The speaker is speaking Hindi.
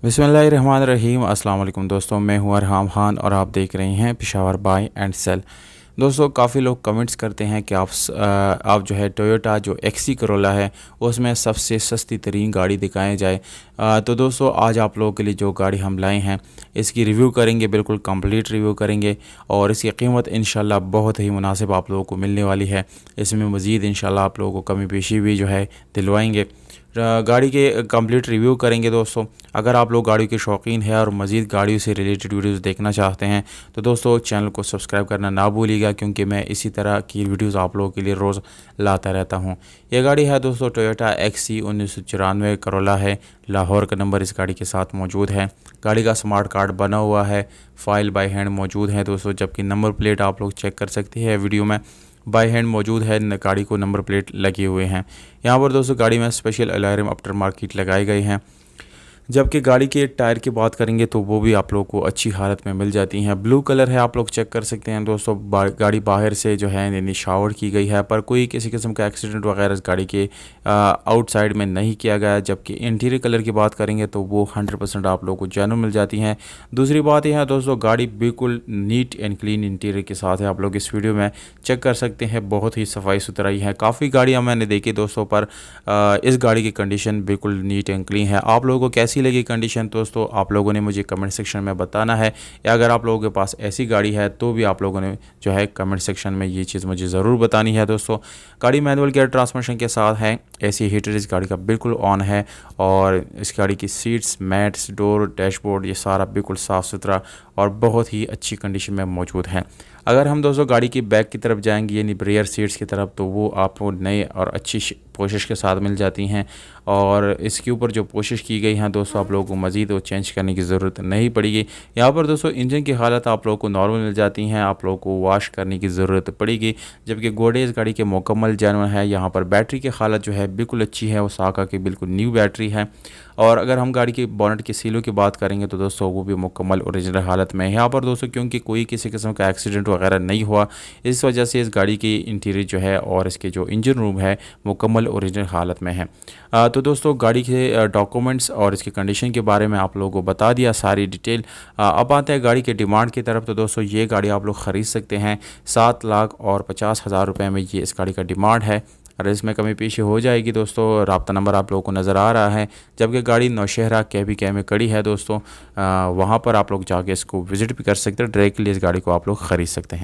बिस्मिल्लाहिर्रहमानिर्रहीम। अस्सलाम वालेकुम दोस्तों, मैं हूं अरहाम खान और आप देख रहे हैं पेशावर बाय एंड सेल। दोस्तों, काफ़ी लोग कमेंट्स करते हैं कि आप जो है टोयोटा जो एक्सी करोला है उसमें सबसे सस्ती तरीन गाड़ी दिखाएं जाए। तो दोस्तों, आज आप लोगों के लिए जो गाड़ी हम लाए हैं इसकी रिव्यू करेंगे, बिल्कुल कंप्लीट रिव्यू करेंगे और इसकी कीमत इंशाल्लाह बहुत ही मुनासिब आप लोगों को मिलने वाली है। इसमें मज़ीद इंशाल्लाह आप लोगों को कमी पेशी भी जो है दिलवाएंगे। गाड़ी के कंप्लीट रिव्यू करेंगे दोस्तों। अगर आप लोग गाड़ी के शौकीन हैं और मज़ीद गाड़ियों से रिलेटेड वीडियोस देखना चाहते हैं तो दोस्तों चैनल को सब्सक्राइब करना ना भूलिएगा, क्योंकि मैं इसी तरह की वीडियोस आप लोगों के लिए रोज़ लाता रहता हूं। ये गाड़ी है दोस्तों टोयोटा एक्सी 1994 करोला है। लाहौर का नंबर इस गाड़ी के साथ मौजूद है। गाड़ी का स्मार्ट कार्ड बना हुआ है, फ़ाइल बाय हैंड मौजूद है दोस्तों, जबकि नंबर प्लेट आप लोग चेक कर सकते हैं वीडियो में, बाय हैंड मौजूद है। गाड़ी को नंबर प्लेट लगे हुए हैं। यहाँ पर दोस्तों गाड़ी में स्पेशल अलार्म आफ्टर मार्केट लगाए गए हैं। जबकि गाड़ी के टायर की बात करेंगे तो वो भी आप लोग को अच्छी हालत में मिल जाती हैं। ब्लू कलर है, आप लोग चेक कर सकते हैं दोस्तों। गाड़ी बाहर से जो है यानी शावर की गई है, पर कोई किसी किस्म का एक्सीडेंट वगैरह इस गाड़ी के आउटसाइड में नहीं किया गया। जबकि इंटीरियर कलर की बात करेंगे तो वो 100% आप लोग को जेन्युइन मिल जाती हैं। दूसरी बात यह है दोस्तों, गाड़ी बिल्कुल नीट एंड क्लीन इंटीरियर के साथ है। आप लोग इस वीडियो में चेक कर सकते हैं, बहुत ही सफाई सुथराई है। काफ़ी गाड़ियाँ मैंने देखी दोस्तों, पर इस गाड़ी की कंडीशन बिल्कुल नीट एंड क्लीन है। आप लोगों को कैसी लगी कंडीशन दोस्तों, आप लोगों ने मुझे कमेंट सेक्शन में बताना है, या अगर आप लोगों के पास ऐसी गाड़ी है तो भी आप लोगों ने जो है कमेंट सेक्शन में ये चीज़ मुझे ज़रूर बतानी है दोस्तों। गाड़ी मैनुअल गियर ट्रांसमिशन के साथ है। एसी हीटर इस गाड़ी का बिल्कुल ऑन है और इस गाड़ी की सीट्स, मैट्स, डोर, डैशबोर्ड ये सारा बिल्कुल साफ़ सुथरा और बहुत ही अच्छी कंडीशन में मौजूद है। अगर हम दोस्तों गाड़ी की बैक की तरफ जाएंगे यानी रियर सीट्स की तरफ, तो वो आपको नए और अच्छी पोशिश के साथ मिल जाती हैं। और इसके ऊपर जो कोशिश की गई है दोस्तों, आप लोगों को मज़ीद वो चेंज करने की ज़रूरत नहीं पड़ेगी। यहाँ पर दोस्तों इंजन की हालत आप लोगों को नॉर्मल मिल जाती हैं, आप लोगों को वॉश करने की ज़रूरत पड़ेगी। जबकि घोड़े इस गाड़ी के मुकम्मल जेन्युइन है। यहाँ पर बैटरी की हालत जो है बिल्कुल अच्छी है, वो साका की बिल्कुल न्यू बैटरी है। और अगर हम गाड़ी की बोनट की सीलों की बात करेंगे तो दोस्तों वो भी मुकम्मल ओरिजिनल हालत में है। यहाँ पर दोस्तों क्योंकि कोई किसी किस्म का एक्सीडेंट वगैरह नहीं हुआ, इस वजह से इस गाड़ी की इंटीरियर जो है और इसके जो इंजन रूम है मुकम्मल ओरिजिनल हालत में है। तो दोस्तों गाड़ी के डॉक्यूमेंट्स और इसकी कंडीशन के बारे में आप लोगों को बता दिया सारी डिटेल। अब आते हैं गाड़ी के डिमांड की तरफ। तो दोस्तों ये गाड़ी आप लोग ख़रीद सकते हैं 7,50,000 रुपये में, ये इस गाड़ी का डिमांड है। और इसमें कमी पेशी हो जाएगी दोस्तों। राब्ता नंबर आप लोगों को नज़र आ रहा है। जबकि गाड़ी नौशहरा KBK में खड़ी है दोस्तों, वहाँ पर आप लोग जाके इसको विज़िट भी कर सकते हैं। डायरेक्टली इस गाड़ी को आप लोग ख़रीद सकते हैं।